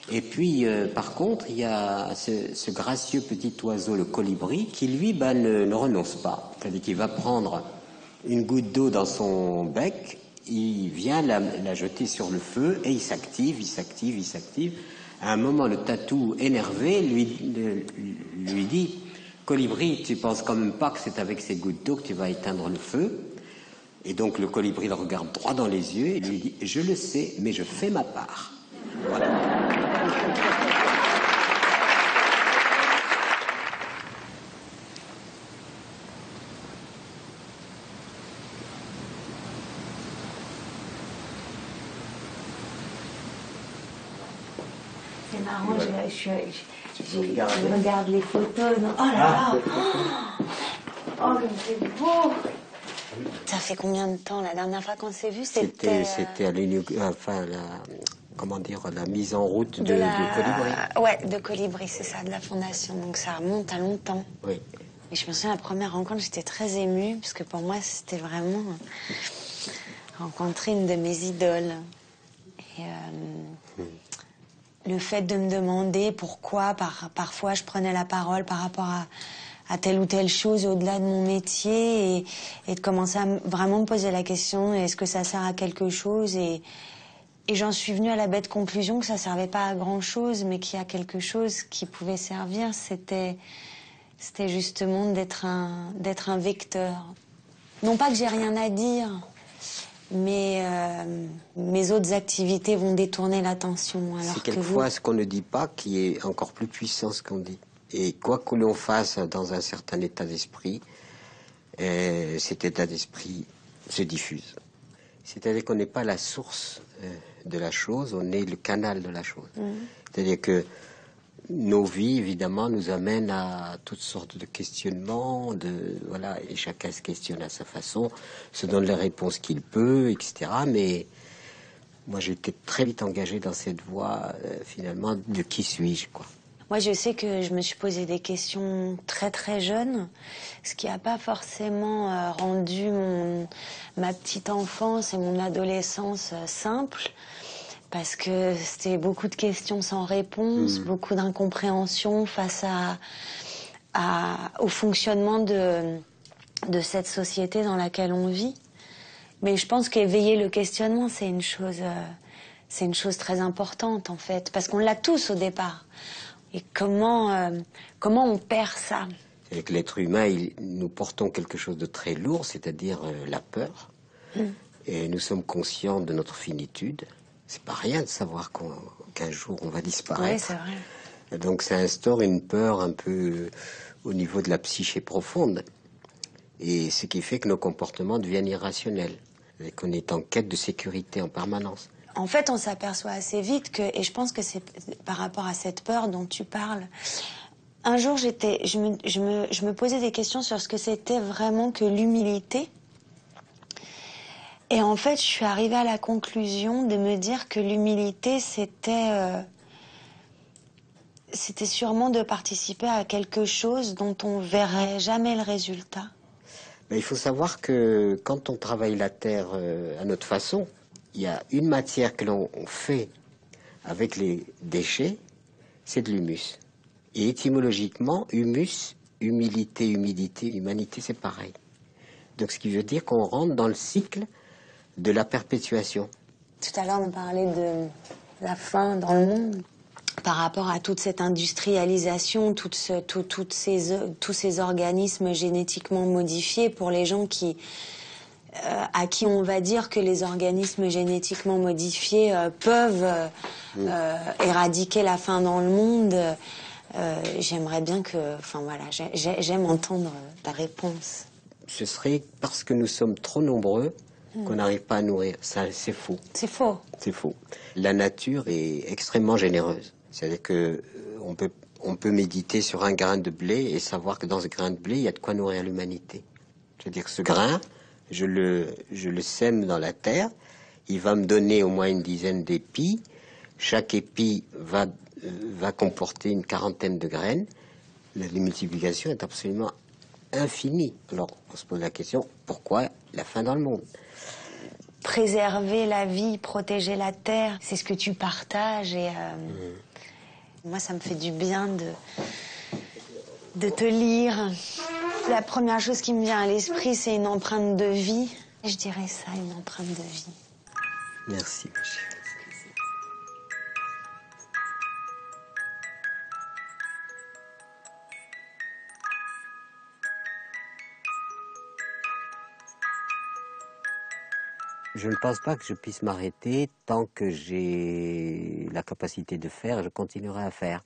Et puis, par contre, il y a ce gracieux petit oiseau, le colibri, qui lui ne renonce pas. C'est-à-dire qu'il va prendre une goutte d'eau dans son bec, il vient la jeter sur le feu et il s'active. À un moment, le tatou, énervé, lui dit « Colibri, tu penses quand même pas que c'est avec ces gouttes d'eau que tu vas éteindre le feu ?» Et donc le colibri le regarde droit dans les yeux et lui dit « Je le sais, mais je fais ma part. » Voilà. C'est marrant, je regarde les photos. Non. Oh là là, oh mais c'est beau. Ça fait combien de temps la dernière fois qu'on s'est vu? C'était à la mise en route de Colibri. Ouais, de Colibri, c'est ça, de la fondation. Donc ça remonte à longtemps. Oui. Et je me souviens, la première rencontre, j'étais très émue, parce que pour moi, c'était vraiment rencontrer une de mes idoles. Et le fait de me demander pourquoi, parfois, je prenais la parole par rapport à telle ou telle chose au-delà de mon métier, et de commencer à vraiment me poser la question, est-ce que ça sert à quelque chose? Et j'en suis venue à la bête conclusion que ça servait pas à grand-chose, mais qu'il y a quelque chose qui pouvait servir. C'était justement d'être un vecteur. Non pas que j'ai rien à dire, mais mes autres activités vont détourner l'attention. C'est quelquefois ce qu'on ne dit pas qui est encore plus puissant ce qu'on dit. Et quoi que l'on fasse dans un certain état d'esprit, cet état d'esprit se diffuse. C'est-à-dire qu'on n'est pas la source de la chose, on est le canal de la chose. C'est-à-dire que nos vies, évidemment, nous amènent à toutes sortes de questionnements, et chacun se questionne à sa façon, se donne les réponses qu'il peut, etc. Mais moi, j'ai été très vite engagé dans cette voie, finalement, de qui suis-je, quoi. Moi, je sais que je me suis posé des questions très très jeune, ce qui n'a pas forcément rendu ma petite enfance et mon adolescence simple, parce que c'était beaucoup de questions sans réponse, beaucoup d'incompréhension face au fonctionnement de cette société dans laquelle on vit. Mais je pense qu'éveiller le questionnement, c'est une chose très importante, en fait, parce qu'on l'a tous au départ. Et comment on perd ça? Avec l'être humain, nous portons quelque chose de très lourd, c'est-à-dire la peur. Et nous sommes conscients de notre finitude. C'est pas rien de savoir qu'un jour on va disparaître. Oui, c'est vrai. Donc ça instaure une peur un peu au niveau de la psyché profonde. Et ce qui fait que nos comportements deviennent irrationnels. Et qu'on est en quête de sécurité en permanence. En fait, on s'aperçoit assez vite et je pense que c'est par rapport à cette peur dont tu parles. Un jour, je me posais des questions sur ce que c'était vraiment que l'humilité. Et en fait, je suis arrivée à la conclusion de me dire que l'humilité, c'était sûrement de participer à quelque chose dont on verrait jamais le résultat. Mais il faut savoir que quand on travaille la terre à notre façon, il y a une matière que l'on fait avec les déchets, c'est de l'humus. Et étymologiquement, humus, humilité, humidité, humanité, c'est pareil. Donc ce qui veut dire qu'on rentre dans le cycle de la perpétuation. Tout à l'heure, on parlait de la faim dans le monde. Par rapport à toute cette industrialisation, tous ces organismes génétiquement modifiés, pour les gens à qui on va dire que les organismes génétiquement modifiés peuvent éradiquer la faim dans le monde, j'aimerais bien j'aime entendre ta réponse. Ce serait parce que nous sommes trop nombreux qu'on n'arrive pas à nourrir. Ça, c'est faux. C'est faux. C'est faux. La nature est extrêmement généreuse. C'est-à-dire que on peut méditer sur un grain de blé et savoir que dans ce grain de blé, il y a de quoi nourrir l'humanité. C'est-à-dire que ce grain, je le sème dans la terre, il va me donner au moins une dizaine d'épis. Chaque épi va comporter une quarantaine de graines. La multiplication est absolument infinie. Alors, on se pose la question, pourquoi la faim dans le monde? préserver la vie, protéger la terre. C'est ce que tu partages et moi, ça me fait du bien de te lire. La première chose qui me vient à l'esprit, c'est une empreinte de vie. Je dirais ça, une empreinte de vie. Merci, ma chérie. Je ne pense pas que je puisse m'arrêter tant que j'ai la capacité de faire, je continuerai à faire.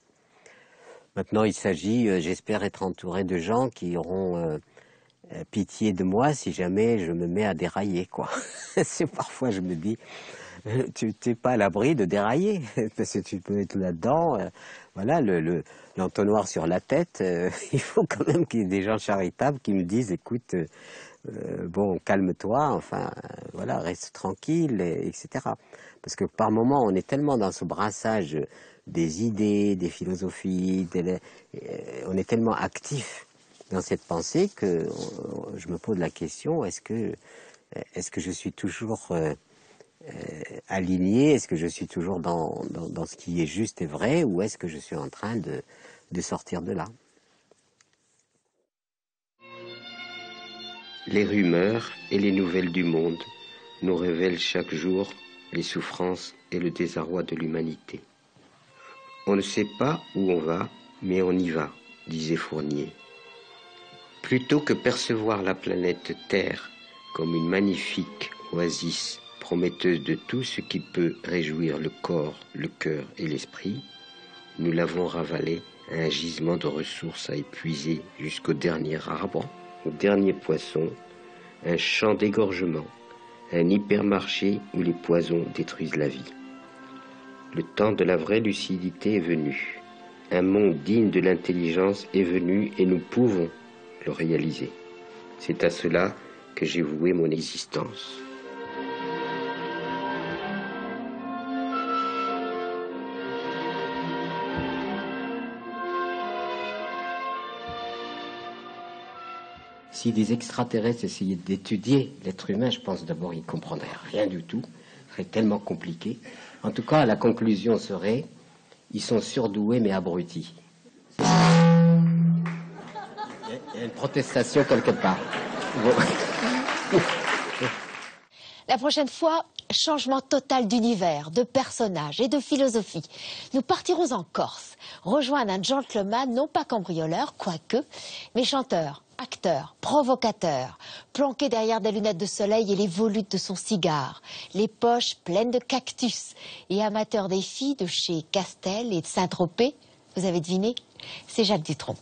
Maintenant, il s'agit, j'espère être entouré de gens qui auront pitié de moi si jamais je me mets à dérailler, quoi. C'est parfois, je me dis, tu n'es pas à l'abri de dérailler, parce que tu peux être là-dedans, voilà, l'entonnoir sur la tête, il faut quand même qu'il y ait des gens charitables qui me disent, écoute, bon, calme-toi, enfin, voilà, reste tranquille, etc. Parce que par moments, on est tellement dans ce brassage des idées, des philosophies, on est tellement actif dans cette pensée que je me pose la question, est-ce que je suis toujours aligné, est-ce que je suis toujours dans ce qui est juste et vrai, ou est-ce que je suis en train de sortir de là? Les rumeurs et les nouvelles du monde nous révèlent chaque jour les souffrances et le désarroi de l'humanité. On ne sait pas où on va, mais on y va, disait Fournier. Plutôt que percevoir la planète Terre comme une magnifique oasis prometteuse de tout ce qui peut réjouir le corps, le cœur et l'esprit, nous l'avons ravalée à un gisement de ressources à épuiser jusqu'au dernier arbre, au dernier poisson, un champ d'égorgement, un hypermarché où les poisons détruisent la vie. Le temps de la vraie lucidité est venu. Un monde digne de l'intelligence est venu et nous pouvons le réaliser. C'est à cela que j'ai voué mon existence. Si des extraterrestres essayaient d'étudier l'être humain, je pense d'abord qu'ils ne comprendraient rien du tout. Ce serait tellement compliqué. En tout cas, la conclusion serait, ils sont surdoués mais abrutis. Il y a une protestation quelque part. Bon. La prochaine fois, changement total d'univers, de personnages et de philosophie. Nous partirons en Corse, rejoindre un gentleman, non pas cambrioleur, quoique, mais chanteur, acteur, provocateur, planqué derrière des lunettes de soleil et les volutes de son cigare, les poches pleines de cactus, et amateur des filles de chez Castel et de Saint-Tropez. Vous avez deviné? C'est Jacques Dutronc.